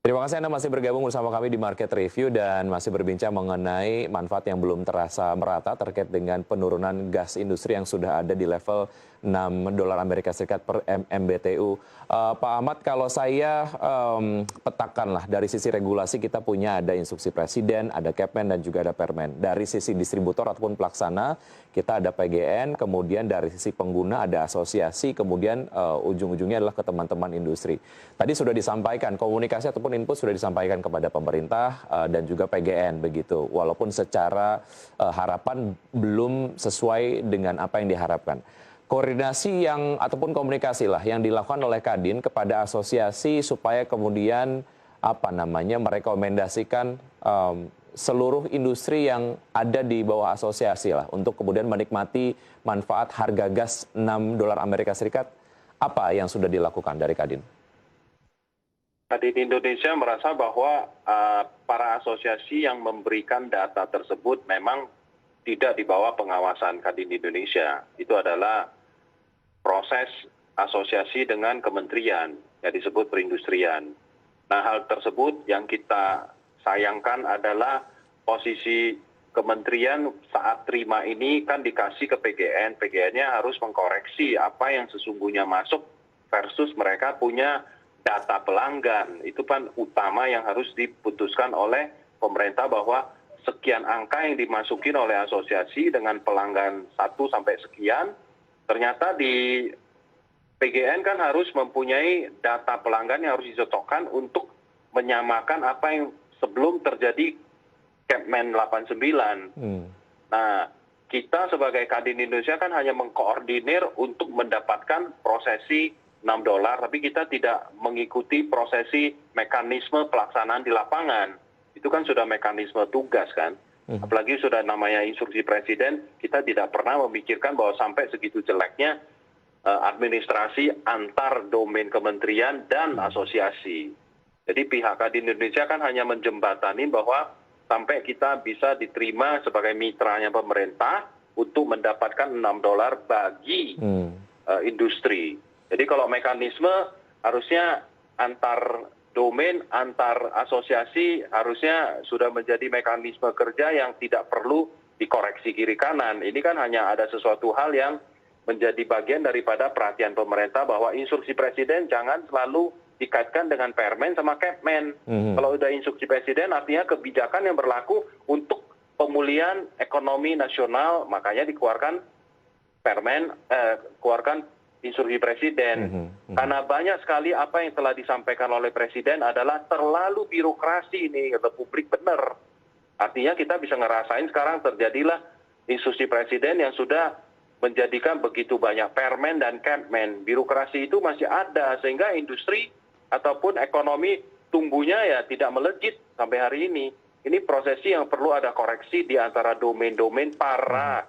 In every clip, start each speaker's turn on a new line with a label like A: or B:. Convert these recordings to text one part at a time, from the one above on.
A: Terima kasih Anda masih bergabung bersama kami di Market Review dan masih berbincang mengenai manfaat yang belum terasa merata terkait dengan penurunan gas industri yang sudah ada di level 6 dolar Amerika Serikat per MMBTU. Pak Ahmad, kalau saya petakan lah dari sisi regulasi kita punya ada instruksi presiden, ada Kepmen dan juga ada Permen. Dari sisi distributor ataupun pelaksana kita ada PGN, kemudian dari sisi pengguna ada asosiasi, kemudian ujung-ujungnya adalah ke teman-teman industri. Tadi sudah disampaikan komunikasi ataupun input sudah disampaikan kepada pemerintah dan juga PGN begitu. Walaupun secara harapan belum sesuai dengan apa yang diharapkan. Koordinasi yang ataupun komunikasi lah yang dilakukan oleh Kadin kepada asosiasi supaya kemudian merekomendasikan seluruh industri yang ada di bawah asosiasi lah untuk kemudian menikmati manfaat harga gas 6 dolar Amerika Serikat. Apa yang sudah dilakukan dari Kadin?
B: Kadin Indonesia merasa bahwa para asosiasi yang memberikan data tersebut memang tidak di bawah pengawasan Kadin Indonesia. Itu adalah proses asosiasi dengan kementerian yang disebut perindustrian. Nah, hal tersebut yang kita sayangkan adalah posisi kementerian saat terima ini kan dikasih ke PGN. PGN-nya harus mengkoreksi apa yang sesungguhnya masuk versus mereka punya data pelanggan. Itu kan utama yang harus diputuskan oleh pemerintah bahwa sekian angka yang dimasukin oleh asosiasi dengan pelanggan 1 sampai sekian, ternyata di PGN kan harus mempunyai data pelanggan yang harus dicocokkan untuk menyamakan apa yang sebelum terjadi Kepmen 89. Nah, kita sebagai Kadin Indonesia kan hanya mengkoordinir untuk mendapatkan prosesi 6 dolar, tapi kita tidak mengikuti prosesi mekanisme pelaksanaan di lapangan. Itu kan sudah mekanisme tugas kan. Apalagi sudah namanya instruksi presiden, kita tidak pernah memikirkan bahwa sampai segitu jeleknya administrasi antar domain kementerian dan asosiasi. Jadi pihak Kadin Indonesia kan hanya menjembatani bahwa sampai kita bisa diterima sebagai mitranya pemerintah untuk mendapatkan 6 dolar bagi industri. Jadi kalau mekanisme harusnya antar domain, antar asosiasi harusnya sudah menjadi mekanisme kerja yang tidak perlu dikoreksi kiri kanan. Ini kan hanya ada sesuatu hal yang menjadi bagian daripada perhatian pemerintah bahwa instruksi presiden jangan selalu dikaitkan dengan Permen sama Kepmen. Kalau udah instruksi presiden artinya kebijakan yang berlaku untuk pemulihan ekonomi nasional, makanya dikeluarkan Permen, keluarkan instruksi presiden. Karena banyak sekali apa yang telah disampaikan oleh presiden adalah terlalu birokrasi ini, kata publik benar. Artinya kita bisa ngerasain sekarang terjadilah instruksi presiden yang sudah menjadikan begitu banyak Permen dan Kepmen. Birokrasi itu masih ada sehingga industri ataupun ekonomi tumbuhnya ya tidak melejit sampai hari ini. Ini prosesi yang perlu ada koreksi di antara domain-domain para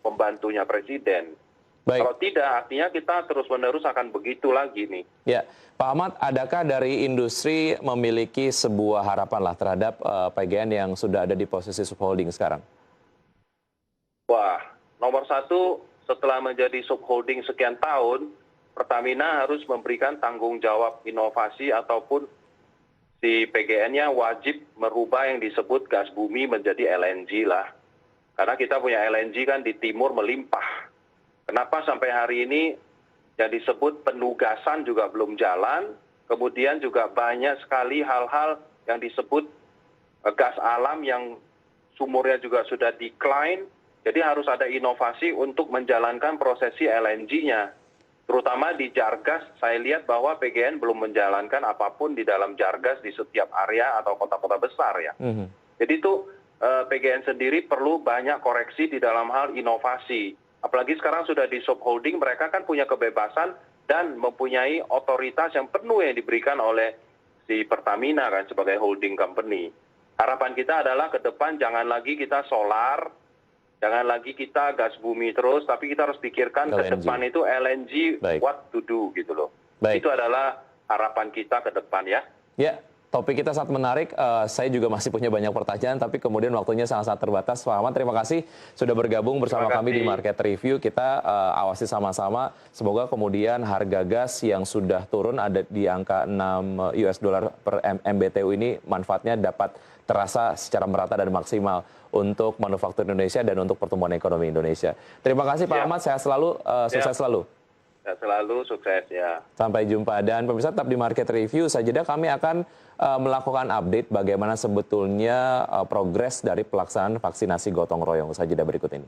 B: pembantunya presiden.
A: Baik.
B: Kalau tidak, artinya kita terus-menerus akan begitu lagi nih.
A: Ya, Pak Ahmad, adakah dari industri memiliki sebuah harapan lah terhadap PGN yang sudah ada di posisi subholding sekarang?
B: Wah, nomor satu, setelah menjadi subholding sekian tahun, Pertamina harus memberikan tanggung jawab inovasi ataupun si PGN-nya wajib merubah yang disebut gas bumi menjadi LNG lah. Karena kita punya LNG kan di timur melimpah. Kenapa sampai hari ini yang disebut penugasan juga belum jalan, kemudian juga banyak sekali hal-hal yang disebut gas alam yang sumurnya juga sudah decline, jadi harus ada inovasi untuk menjalankan prosesi LNG-nya. Terutama di Jargas, saya lihat bahwa PGN belum menjalankan apapun di dalam Jargas di setiap area atau kota-kota besar ya. Jadi itu PGN sendiri perlu banyak koreksi di dalam hal inovasi. Apalagi sekarang sudah di subholding, mereka kan punya kebebasan dan mempunyai otoritas yang penuh yang diberikan oleh si Pertamina kan sebagai holding company. Harapan kita adalah ke depan jangan lagi kita solar, jangan lagi kita gas bumi terus, tapi kita harus pikirkan
A: LNG.
B: ke depan itu LNG,
A: Baik.
B: what to do gitu loh.
A: Baik.
B: Itu adalah harapan kita ke depan ya.
A: Ya, Topik kita sangat menarik. Saya juga masih punya banyak pertanyaan, tapi kemudian waktunya sangat-sangat terbatas. Pak Ahmad, terima kasih sudah bergabung bersama kami di Market Review. Kita awasi sama-sama. Semoga kemudian harga gas yang sudah turun ada di angka 6 US dollar per MBTU ini manfaatnya dapat terasa secara merata dan maksimal untuk manufaktur Indonesia dan untuk pertumbuhan ekonomi Indonesia. Terima kasih Pak Ahmad, sehat selalu, sukses selalu.
B: Ya, selalu sukses ya.
A: Sampai jumpa, dan pemirsa tetap di Market Review. Saja kami akan melakukan update bagaimana sebetulnya progres dari pelaksanaan vaksinasi gotong royong. Saja berikut ini.